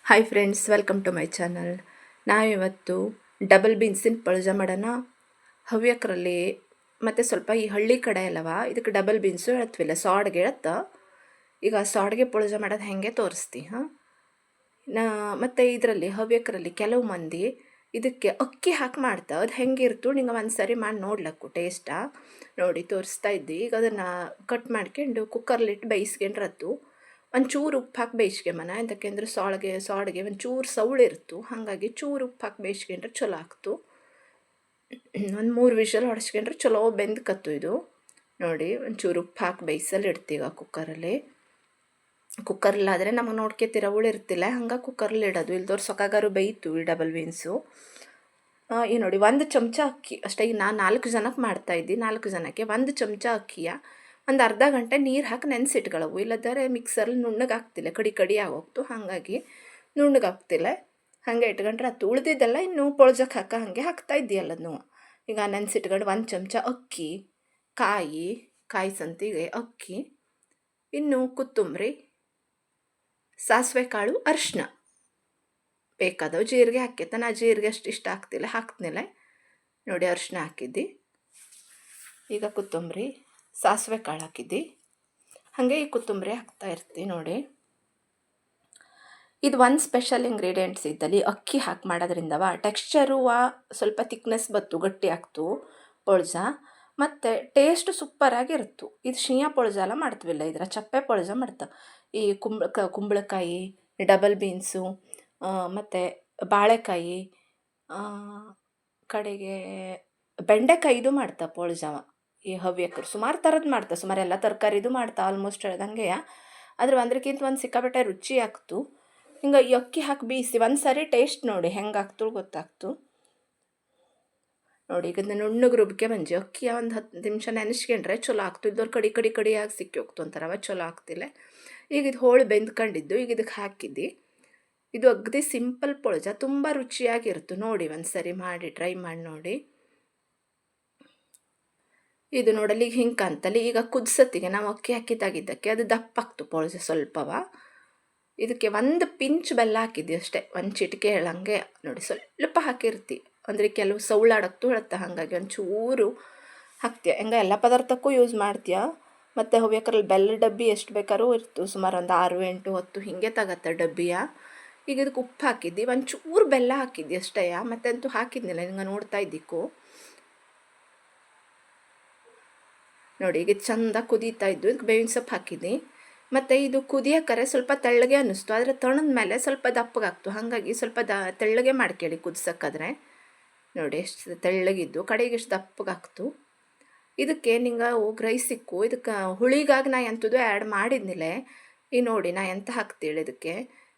Hi friends, welcome to my channel. ನಾವಿವತ್ತು double ಬೀನ್ಸಿನ ಪಳಜ ಮಾಡೋಣ. ಹವ್ಯಕರಲ್ಲಿ ಮತ್ತು ಸ್ವಲ್ಪ ಈ ಹಳ್ಳಿ ಕಡೆ ಅಲ್ಲವ, ಇದಕ್ಕೆ ಡಬಲ್ ಬೀನ್ಸು ಹೇಳ್ತೀವಿಲ್ಲ, ಸಾಡ್ಗೆ ಹೇಳತ್ತ. ಈಗ ಸಾಡ್ಗೆ ಪಳಜ ಮಾಡೋದು ಹೆಂಗೆ ತೋರಿಸ್ತಿ. ಮತ್ತು ಇದರಲ್ಲಿ ಹವ್ಯಕರಲ್ಲಿ ಕೆಲವು ಮಂದಿ ಇದಕ್ಕೆ ಅಕ್ಕಿ ಹಾಕಿ ಮಾಡ್ತಾ, ಅದು ಹೆಂಗಿರ್ತು ನಿಂಗೆ ಒಂದು ಸರಿ ಮಾಡಿ ನೋಡ್ಲಕ್ಕು ಟೇಸ್ಟಾ ನೋಡಿ ತೋರಿಸ್ತಾ ಇದ್ದಿ. ಈಗ ಅದನ್ನು ಕಟ್ ಮಾಡ್ಕೊಂಡು ಕುಕ್ಕರ್ಲಿಟ್ಟು ಬೇಯಿಸ್ಕೊಂಡ್ರತ್ತು. ಒಂಚೂರು ಉಪ್ಪು ಹಾಕಿ ಬೇಯಿಸ್ಕೊಂಬನ, ಎಂತಕ್ಕೆಂದ್ರೆ ಸಾಡಿಗೆ ಒಂಚೂರು ಸೌಳಿರ್ತು, ಹಾಗಾಗಿ ಚೂರು ಉಪ್ಪು ಹಾಕಿ ಬೇಯಿಸ್ಕೊಂಡ್ರೆ ಚಲೋ ಆಗ್ತು. ಒಂದು 3 ವಿಷಲ್ ಹೊಡೆಸ್ಕೊಂಡ್ರೆ ಚಲೋ ಬೆಂದ್ಕತ್ತು ಇದು. ನೋಡಿ ಒಂಚೂರು ಉಪ್ಪು ಹಾಕಿ ಬೇಯಿಸಲು ಇಡ್ತೀಗ ಕುಕ್ಕರಲ್ಲಿ. ಕುಕ್ಕರ್ಲಾದರೆ ನಮಗೆ ನೋಡ್ಕೊತೀರ ಉಳಿರ್ತಿಲ್ಲ, ಹಂಗೆ ಕುಕ್ಕರ್ಲಿ ಇಡೋದು. ಇಲ್ದವ್ರು ಸೊಕಾಗಾರು ಬೇಯ್ತು ಈ ಡಬಲ್ ಬೀನ್ಸು. ಈ ನೋಡಿ 1 ಚಮಚ ಅಕ್ಕಿ ಅಷ್ಟೇ. ಈಗ ನಾನು 4 ಜನಕ್ಕೆ ಮಾಡ್ತಾಯಿದ್ದೆ. 4 ಜನಕ್ಕೆ 1 ಚಮಚ ಅಕ್ಕಿಯ ಒಂದು ಅರ್ಧ ಗಂಟೆ ನೀರು ಹಾಕಿ ನೆನೆಸಿಟ್ಗಳವು. ಇಲ್ಲದರೆ ಮಿಕ್ಸರ್ಲಿ ನುಣ್ಣಗಾಗ್ತಿಲ್ಲ, ಕಡಿ ಕಡಿ ಆಗೋಗ್ತು. ಹಾಗಾಗಿ ನುಣ್ಣಗಾಗ್ತಿಲ್ಲ, ಹಾಗೆ ಇಟ್ಕೊಂಡ್ರೆ ಅದು ಉಳಿದಿದ್ದೆಲ್ಲ ಇನ್ನು ಪೊಳ್ಜಕ್ಕೆ ಹಾಗೆ ಹಾಕ್ತಾ ಇದ್ದೀಯಲ್ಲದನ್ನು. ಈಗ ನೆನೆಸಿಟ್ಕೊಂಡು 1 ಚಮಚ ಅಕ್ಕಿ, ಕಾಯಿ ಸಂತಿಗೆ ಅಕ್ಕಿ, ಇನ್ನು ಕೊತ್ತಂಬರಿ, ಸಾಸಿವೆ ಕಾಳು, ಅರಿಶಿನ ಬೇಕಾದವು. ಜೀರಿಗೆ ಹಾಕ್ಯತ, ನಾ ಜೀರಿಗೆ ಅಷ್ಟು ಇಷ್ಟ ಆಗ್ತಿಲ್ಲ, ಹಾಕ್ತಿಲ್ಲ ನೋಡಿ. ಅರಿಶಿನ ಹಾಕಿದ್ದಿ, ಈಗ ಕೊತ್ತಂಬರಿ ಸಾಸಿವೆ ಕಾಳು ಹಾಕಿದ್ದಿ, ಹಾಗೆ ಈ ಕೊತ್ತಂಬರಿ ಹಾಕ್ತಾ ಇರ್ತೀವಿ ನೋಡಿ. ಇದು ಒಂದು ಸ್ಪೆಷಲ್ ಇಂಗ್ರೀಡಿಯೆಂಟ್ಸ್ ಇದ್ದಲ್ಲಿ ಅಕ್ಕಿ ಹಾಕಿ ಮಾಡೋದ್ರಿಂದವ ಟೆಕ್ಸ್ಚರು ಸ್ವಲ್ಪ ಥಿಕ್ನೆಸ್ ಬತ್ತು, ಗಟ್ಟಿ ಆಗ್ತು ಪೊಳ್ಜ, ಮತ್ತು ಟೇಸ್ಟ್ ಸೂಪರಾಗಿರುತ್ತು. ಇದು ಶೀಯಾ ಪೊಳ್ಜ ಎಲ್ಲ ಮಾಡ್ತೀವಿಲ್ಲ, ಇದರ ಚಪ್ಪೆ ಪೊಳ್ಜ ಮಾಡ್ತಾ. ಈ ಕುಂಬಳಕಾಯಿ, ಡಬಲ್ ಬೀನ್ಸು, ಮತ್ತು ಬಾಳೆಕಾಯಿ, ಕಡೆಗೆ ಬೆಂಡೆಕಾಯಿದು ಮಾಡ್ತಾ ಪೊಳ್ಜವ. ಈ ಹವ್ಯಕರು ಸುಮಾರು ಥರದ್ದು ಮಾಡ್ತಾ, ಸುಮಾರು ಎಲ್ಲ ತರಕಾರಿದು ಮಾಡ್ತಾ ಆಲ್ಮೋಸ್ಟ್ ಹೇಳ್ದಂಗೆ. ಆದರೆ ಒಂದ್ರಕ್ಕಿಂತ ಒಂದು ಸಿಕ್ಕಾಪಟ್ಟೆ ರುಚಿ ಆಗ್ತು. ಹಿಂಗೆ ಈ ಅಕ್ಕಿ ಹಾಕಿ ಬೇಯಿಸಿ ಒಂದು ಸರಿ ಟೇಸ್ಟ್ ನೋಡಿ ಹೆಂಗಾಗ್ತು ಗೊತ್ತಾಗ್ತು ನೋಡಿ. ಈಗ ನುಣ್ಣಗೆ ರುಬ್ಕೆ ಬಂಜಿ ಅಕ್ಕಿಯ ಒಂದು 10 ನಿಮಿಷ ನೆನೆಸ್ಕೊಂಡ್ರೆ ಚಲೋ ಆಗ್ತು. ಇದ್ದವ್ರು ಕಡಿಯಾಗಿ ಸಿಕ್ಕಿ ಹೋಗ್ತು ಒಂಥರವ, ಚಲೋ ಆಗ್ತಿಲ್ಲ. ಈಗ ಇದು ಹೋಳು ಬೆಂದ್ಕೊಂಡಿದ್ದು, ಈಗ ಇದಕ್ಕೆ ಹಾಕಿದ್ದಿ. ಇದು ಅಗದಿ ಸಿಂಪಲ್ ಪೊಳ್ಜ, ತುಂಬ ರುಚಿಯಾಗಿರುತ್ತೆ ನೋಡಿ. ಒಂದು ಸರಿ ಮಾಡಿ ಟ್ರೈ ಮಾಡಿ ನೋಡಿ. ಇದು ನೋಡಲಿ ಈಗ ಹಿಂಗೆ ಅಂತಲ್ಲಿ. ಈಗ ಕುದಿಸತ್ತಿಗೆ ನಾವು ಅಕ್ಕಿ ಹಾಕಿದ್ದಾಗಿದ್ದಕ್ಕೆ ಅದು ದಪ್ಪಾಗ್ತು ಪೊಳ್ಜ ಸ್ವಲ್ಪವ. ಇದಕ್ಕೆ 1 ಪಿಂಚ್ ಬೆಲ್ಲ ಹಾಕಿದ್ದೆ ಅಷ್ಟೇ, 1 ಚಿಟಿಕೆ ಹೇಳಂಗೆ ನೋಡಿ. ಸ್ವಲ್ಪ ಹಾಕಿರ್ತಿ ಅಂದರೆ ಕೆಲವು ಸೌಳಾಡಕ್ತು ಹೇಳುತ್ತೆ, ಹಾಗಾಗಿ ಒಂಚೂರು ಹಾಕ್ತೀಯ. ಹೆಂಗೆ ಎಲ್ಲ ಪದಾರ್ಥಕ್ಕೂ ಯೂಸ್ ಮಾಡ್ತೀಯ. ಮತ್ತು ಹವ್ಯಕರಲ್ಲಿ ಬೆಲ್ಲ ಡಬ್ಬಿ ಎಷ್ಟು ಬೇಕಾದ್ರೂ ಇರ್ತು, ಸುಮಾರು ಒಂದು 6, 8, 10 ಹೀಗೆ ತಗತ್ತೆ ಡಬ್ಬಿಯ. ಈಗ ಇದಕ್ಕೆ ಉಪ್ಪು ಹಾಕಿದ್ದಿ, ಒಂಚೂರು ಬೆಲ್ಲ ಹಾಕಿದ್ದಿ ಅಷ್ಟೇ, ಮತ್ತೆ ಅಂತೂ ಹಾಕಿದ್ನಿಲ್ಲ, ನಿಂಗೆ ನೋಡ್ತಾ ಇದ್ದಿಕ್ಕು ನೋಡಿ. ಈಗ ಚಂದ ಕುದೀತಾ ಇದ್ದು, ಇದಕ್ಕೆ ಬೇವಿನ ಸೊಪ್ಪು ಹಾಕಿದ್ದಿ. ಮತ್ತು ಇದು ಕುದಿಯೋಕರೆ ಸ್ವಲ್ಪ ತೆಳ್ಳಗೆ ಅನ್ನಿಸ್ತು, ಆದರೆ ತಣದ ಮೇಲೆ ಸ್ವಲ್ಪ ದಪ್ಪಗಾಗ್ತು. ಹಾಗಾಗಿ ಸ್ವಲ್ಪ ತೆಳ್ಳಗೆ ಮಾಡ್ಕೇಳಿ ಕುದಿಸೋಕ್ಕಾದ್ರೆ ನೋಡಿ. ಎಷ್ಟು ತೆಳ್ಳಗಿದ್ದು ಕಡೆಗೆ ಎಷ್ಟು ದಪ್ಪಗಾಗ್ತು. ಇದಕ್ಕೆ ನಿಂಗೆ ರೈಸ್ ಸಿಕ್ಕು. ಇದಕ್ಕೆ ಹುಳಿಗಾಗಿ ನಾ ಎಂಥದ್ದು ಆ್ಯಡ್ ಮಾಡಿದ್ನಿಲ್ಲ. ಈ ನೋಡಿ ನಾ ಎಂತ ಹಾಕ್ತೇಳಿ ಇದಕ್ಕೆ.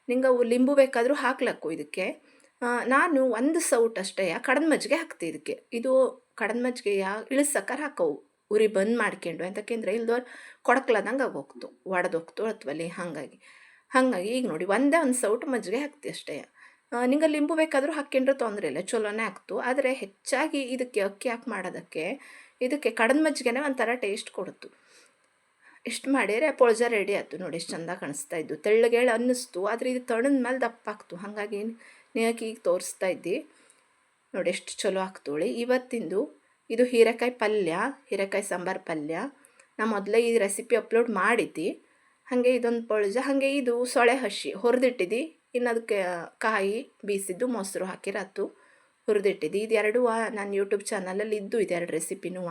ನಿಂಗೆ ಲಿಂಬು ಬೇಕಾದರೂ ಹಾಕ್ಲಕ್ಕು ಇದಕ್ಕೆ. ನಾನು 1 ಸೌಟ್ ಅಷ್ಟೇ ಕಡದ ಮಜ್ಜಿಗೆ ಹಾಕ್ತೆ ಇದಕ್ಕೆ. ಇದು ಕಡದ ಮಜ್ಜಿಗೆಯ ಇಳಿಸಕ್ಕಾರ ಹಾಕವು, ಉರಿ ಬಂದ್ ಮಾಡ್ಕೊಂಡು. ಎಂತಕ್ಕೆಂದ್ರೆ ಇಲ್ದವ್ರು ಕೊಡಕ್ಲದಂಗೆ ಆಗೋಗ್ತು, ಒಡೆದೋಗ್ತು ಅಥ್ವಲ್ಲಿ. ಹಾಗಾಗಿ ಈಗ ನೋಡಿ 1 ಸೌಟ್ ಮಜ್ಜಿಗೆ ಹಾಕ್ತಿ ಅಷ್ಟೇ. ನಿಂಗೆ ಲಿಂಬು ಬೇಕಾದರೂ ಹಾಕ್ಕೊಂಡ್ರೆ ತೊಂದರೆ ಇಲ್ಲ, ಚಲೋನೇ ಆಗ್ತು. ಆದರೆ ಹೆಚ್ಚಾಗಿ ಇದಕ್ಕೆ ಅಕ್ಕಿ ಹಾಕಿ ಮಾಡೋದಕ್ಕೆ ಇದಕ್ಕೆ ಕಡದ ಮಜ್ಜಿಗೆನೇ ಒಂಥರ ಟೇಸ್ಟ್ ಕೊಡ್ತು. ಇಷ್ಟು ಮಾಡಿದರೆ ಪೊಳ್ಜ ರೆಡಿ ಆಯ್ತು ನೋಡಿ. ಎಷ್ಟು ಚಂದ ಕಾಣಿಸ್ತಾ ಇದ್ದು, ತೆಳ್ಳಗೇಳು ಅನ್ನಿಸ್ತು, ಆದರೆ ಇದು ತಣದ ಮೇಲೆ ದಪ್ಪಾಗ್ತು. ಹಾಗಾಗಿ ನೀಕಿ ಈಗ ತೋರಿಸ್ತಾ ಇದ್ದಿ ನೋಡಿ ಎಷ್ಟು ಚಲೋ ಆಗ್ತೋಳಿ. ಇವತ್ತಿಂದು ಇದು ಹೀರೆಕಾಯಿ ಸಾಂಬಾರು ಪಲ್ಯ. ನಾ ಮೊದಲೇ ಈ ರೆಸಿಪಿ ಅಪ್ಲೋಡ್ ಮಾಡಿದ್ದಿ. ಹಾಗೆ ಇದೊಂದು ಪೊಳ್ಜ, ಹಾಗೆ ಇದು ಸೊಳೆ ಹಸಿ ಹುರಿದಿಟ್ಟಿದ್ದಿ. ಇನ್ನು ಅದಕ್ಕೆ ಕಾಯಿ ಬೀಸಿದ್ದು, ಮೊಸರು ಹಾಕಿರತ್ತು ಹುರಿದಿಟ್ಟಿದ್ದಿ. ಇದು 2 ನಾನು ಯೂಟ್ಯೂಬ್ ಚಾನಲಲ್ಲಿ ಇದ್ದು, ಇದು 2 ರೆಸಿಪಿನೂ.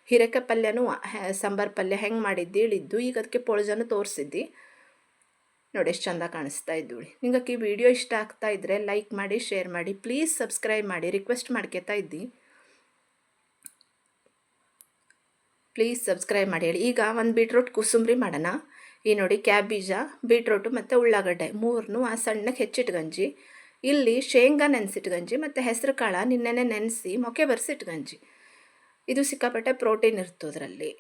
ಹೀರೆಕಾಯಿ ಪಲ್ಯನೂ ಸಾಂಬಾರು ಪಲ್ಯ ಹೆಂಗೆ ಮಾಡಿದ್ದು ಹೇಳಿದ್ದು. ಈಗ ಅದಕ್ಕೆ ಪೊಳ್ಜನೂ ತೋರಿಸಿದ್ದಿ ನೋಡಿ. ಎಷ್ಟು ಚಂದ ಕಾಣಿಸ್ತಾ ಇದ್ದು. ನಿಂಗೆ ಈ ವಿಡಿಯೋ ಇಷ್ಟ ಆಗ್ತಾ ಇದ್ದರೆ ಲೈಕ್ ಮಾಡಿ, ಶೇರ್ ಮಾಡಿ, ಪ್ಲೀಸ್ ಸಬ್ಸ್ಕ್ರೈಬ್ ಮಾಡಿ, ರಿಕ್ವೆಸ್ಟ್ ಮಾಡ್ಕೊತಾ ಇದ್ದಿ. ಪ್ಲೀಸ್ ಸಬ್ಸ್ಕ್ರೈಬ್ ಮಾಡಿ ಹೇಳಿ. ಈಗ ಒಂದು ಬೀಟ್ರೂಟ್ ಕೋಸಂಬರಿ ಮಾಡೋಣ. ಈ ನೋಡಿ ಕ್ಯಾಬೀಜ, ಬೀಟ್ರೂಟು ಮತ್ತು ಉಳ್ಳಾಗಡ್ಡೆ 3ನೂ ಸಣ್ಣಕ್ಕೆ ಹೆಚ್ಚಿಟ್ಗಂಜಿ. ಇಲ್ಲಿ ಶೇಂಗಾ ನೆನೆಸಿಟ್ಗಂಜಿ ಮತ್ತು ಹೆಸರು ಕಾಳು ನಿನ್ನೆನೆ ನೆನೆಸಿ ಮೊಕ್ಕೆ ಬರ್ಸಿಟ್ಗಂಜಿ. ಇದು ಸಿಕ್ಕಾಪಟ್ಟೆ ಪ್ರೋಟೀನ್ ಇರ್ತದೆ ಅದರಲ್ಲಿ.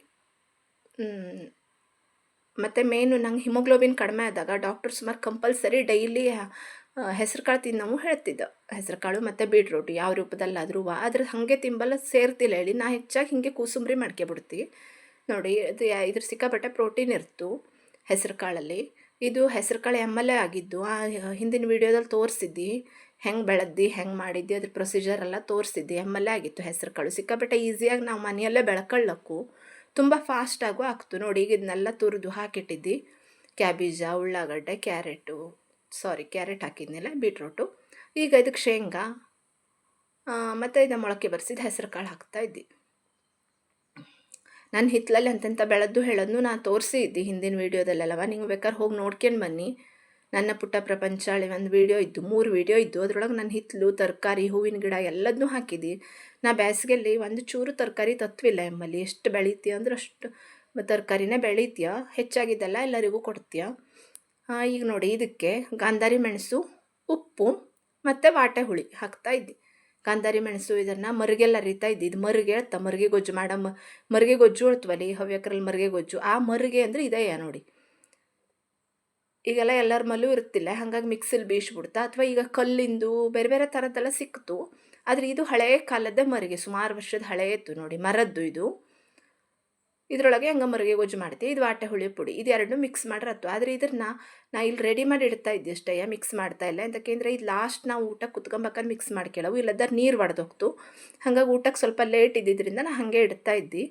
ಮತ್ತು ಮೇನು ನಂಗೆ ಹಿಮೋಗ್ಲೋಬಿನ್ ಕಡಿಮೆ ಆದಾಗ ಡಾಕ್ಟರ್ ಸುಮಾರು ಕಂಪಲ್ಸರಿ ಡೈಲಿ ಹೆಸರು ಕಾಳು ತಿನ್ನವು ಹೇಳ್ತಿದ್ದ. ಹೆಸರು ಕಾಳು ಮತ್ತು ಬೀಟ್ರೂಟ್ ಯಾವ ರೂಪದಲ್ಲಾದ್ರೂ. ಆದರೆ ಹಾಗೆ ತಿಂಬಲ್ಲ ಸೇರ್ತಿಲ್ಲ ಹೇಳಿ ನಾ ಹೆಚ್ಚಾಗಿ ಹೀಗೆ ಕೋಸಂಬರಿ ಮಾಡ್ಕೊಬಿಡ್ತೀವಿ ನೋಡಿ. ಇದ್ರ ಸಿಕ್ಕಾಪಟ್ಟೆ ಪ್ರೋಟೀನ್ ಇರ್ತು ಹೆಸರು ಕಾಳಲ್ಲಿ. ಇದು ಹೆಸರು ಕಾಳು ಎಮ್ಮಲ್ಲೇ ಆಗಿದ್ದು. ಹಿಂದಿನ ವೀಡಿಯೋದಲ್ಲಿ ತೋರಿಸಿದ್ದಿ ಹೆಂಗೆ ಬೆಳೆದ್ದಿ ಹೆಂಗೆ ಮಾಡಿದ್ದಿ ಅದ್ರ ಪ್ರೊಸೀಜರ್ ಎಲ್ಲ ತೋರಿಸಿದ್ದಿ. ಎಮ್ಮಲ್ಲೇ ಆಗಿತ್ತು ಹೆಸರು ಕಾಳು. ಸಿಕ್ಕಾಪಟ್ಟೆ ಈಸಿಯಾಗಿ ನಾವು ಮನೆಯಲ್ಲೇ ಬೆಳ್ಕೊಳ್ಳೋಕ್ಕೂ ತುಂಬ ಫಾಸ್ಟಾಗೂ ಆಗ್ತು. ನೋಡಿ ಈಗ ಇದನ್ನೆಲ್ಲ ತುರಿದು ಹಾಕಿಟ್ಟಿದ್ದಿ. ಕ್ಯಾಬೇಜ, ಉಳ್ಳಾಗಡ್ಡೆ, ಕ್ಯಾರೆಟ್ ಹಾಕಿದ್ನಿಲ್ಲ, ಬೀಟ್ರೋಟು. ಈಗ ಇದಕ್ಕೆ ಶೇಂಗಾ ಮತ್ತು ಇದನ್ನ ಮೊಳಕೆ ಬರ್ಸಿದ ಹೆಸರು ಕಾಳು ಹಾಕ್ತಾಯಿದ್ದಿ. ನನ್ನ ಹಿತ್ತಲಲ್ಲಿ ಎಂತೆಂಥ ಬೆಳೆದ್ದು ಹೇಳೋದು ನಾನು ತೋರಿಸಿದ್ದಿ ಹಿಂದಿನ ವೀಡಿಯೋದಲ್ಲೆಲ್ಲವ. ನೀವು ಬೇಕಾದ್ರೆ ಹೋಗಿ ನೋಡ್ಕೊಂಡು ಬನ್ನಿ. ನನ್ನ ಪುಟ್ಟ ಪ್ರಪಂಚ ಒಂದು ವೀಡಿಯೋ ಇದ್ದು, 3 ವೀಡಿಯೋ ಇದ್ದು. ಅದ್ರೊಳಗೆ ನನ್ನ ಹಿತ್ತಲು, ತರಕಾರಿ, ಹೂವಿನ ಗಿಡ ಎಲ್ಲದನ್ನೂ ಹಾಕಿದ್ದಿ. ನಾ ಬೇಸಿಗೆಯಲ್ಲಿ ಒಂದು ಚೂರು ತರಕಾರಿ ತತ್ವಿಲ್ಲ ಎಮ್ಮಲ್ಲಿ. ಎಷ್ಟು ಬೆಳಿತೀಯ ಅಂದ್ರೆ ಅಷ್ಟು ತರಕಾರಿನೇ ಬೆಳಿತೀಯ. ಹೆಚ್ಚಾಗಿದ್ದೆಲ್ಲ ಎಲ್ಲರಿಗೂ ಕೊಡ್ತೀಯ. ಈಗ ನೋಡಿ ಇದಕ್ಕೆ ಗಾಂಧಾರಿ ಮೆಣಸು, ಉಪ್ಪು ಮತ್ತು ವಾಟೆ ಹುಳಿ ಹಾಕ್ತಾಯಿದ್ದಿ. ಗಾಂಧಾರಿ ಮೆಣಸು ಇದನ್ನು ಮರಿಗೆಲ್ಲ ಅರಿತಾ ಇದ್ದಿ. ಇದು ಮರಿಗೆ ಹೇಳ್ತಾ ಮರಿಗೆ ಗೊಜ್ಜು ಮರಿಗೆ ಗೊಜ್ಜು ಹೇಳ್ತೀವಲ್ಲ ಈ ಹವ್ಯಕರಲ್ಲಿ, ಮರಿಗೆ ಗೊಜ್ಜು. ಆ ಮರಿಗೆ ಅಂದರೆ ಇದೆಯಾ ನೋಡಿ. ಈಗೆಲ್ಲ ಎಲ್ಲರ ಮಲ್ಲೂ ಇರ್ತಿಲ್ಲ, ಹಾಗಾಗಿ ಮಿಕ್ಸಿಲಿ ಬೀಸ್ಬಿಡ್ತಾ. ಅಥವಾ ಈಗ ಕಲ್ಲಿಂದು ಬೇರೆ ಬೇರೆ ಥರದ್ದೆಲ್ಲ ಸಿಕ್ತು. ಆದರೆ ಇದು ಹಳೆಯ ಕಾಲದ್ದೇ ಮರಿಗೆ, ಸುಮಾರು ವರ್ಷದ ಹಳೆಯತ್ತು ನೋಡಿ, ಮರದ್ದು ಇದು. ಇದರೊಳಗೆ ಹಂಗೆ ಮರಿಗೆ ಗೊಜ್ಜು ಮಾಡ್ತೀವಿ. ಇದು ವಾಟೆ ಹುಳಿ ಪುಡಿ, ಇದು ಎರಡನ್ನೂ ಮಿಕ್ಸ್ ಮಾಡಿರತ್ತು. ಆದರೆ ಇದನ್ನು ನಾ ಇಲ್ಲಿ ರೆಡಿ ಮಾಡಿ ಇಡ್ತಾ ಇದ್ದೆ ಅಷ್ಟೇ, ಮಿಕ್ಸ್ ಮಾಡ್ತಾ ಇಲ್ಲ. ಯಾಕೆಂದರೆ ಇದು ಲಾಸ್ಟ್ ನಾವು ಊಟಕ್ಕೆ ಕುತ್ಕೊಬೇಕಾದ್ರೆ ಮಿಕ್ಸ್ ಮಾಡ್ಕೊಳ್ಳವು, ಇಲ್ಲದಾರ ನೀರು ಒಡೆದೋಗ್ತು. ಹಾಗಾಗಿ ಊಟಕ್ಕೆ ಸ್ವಲ್ಪ ಲೇಟ್ ಇದ್ದಿದ್ದರಿಂದ ನಾನು ಹಾಗೆ ಇಡ್ತಾ ಇದ್ದಿ.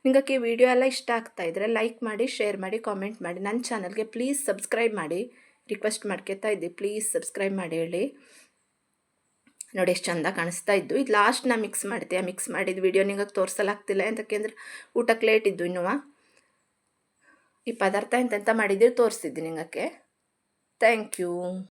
ನಿಮಗೆ ಈ ವಿಡಿಯೋ ಎಲ್ಲ ಇಷ್ಟ ಆಗ್ತಾ ಇದ್ದರೆ ಲೈಕ್ ಮಾಡಿ, ಶೇರ್ ಮಾಡಿ, ಕಾಮೆಂಟ್ ಮಾಡಿ. ನನ್ನ ಚಾನಲ್ಗೆ ಪ್ಲೀಸ್ ಸಬ್ಸ್ಕ್ರೈಬ್ ಮಾಡಿ, ರಿಕ್ವೆಸ್ಟ್ ಮಾಡ್ಕೊತಾ ಇದ್ದೆ. ಪ್ಲೀಸ್ ಸಬ್ಸ್ಕ್ರೈಬ್ ಮಾಡಿ ಹೇಳಿ. ನೋಡಿ ಎಷ್ಟು ಚಂದ ಕಾಣಿಸ್ತಾ ಇದ್ದು. ಇದು ಲಾಸ್ಟ್ ನಾ ಮಿಕ್ಸ್ ಮಾಡ್ತೀಯ. ಮಿಕ್ಸ್ ಮಾಡಿದ ವಿಡಿಯೋ ನಿಮಗೆ ತೋರಿಸಲಾಗ್ತಿಲ್ಲ, ಯಾಕೆಂದ್ರೆ ಊಟಕ್ಕೆ ಲೇಟ್ ಇದ್ದು ಇನ್ನೂ. ಈ ಪದಾರ್ಥ ಎಂತೆಂಥ ಮಾಡಿದ್ದೀರಿ ತೋರಿಸ್ತಿದ್ದೆ ನಿಮಗೆ. Thank you.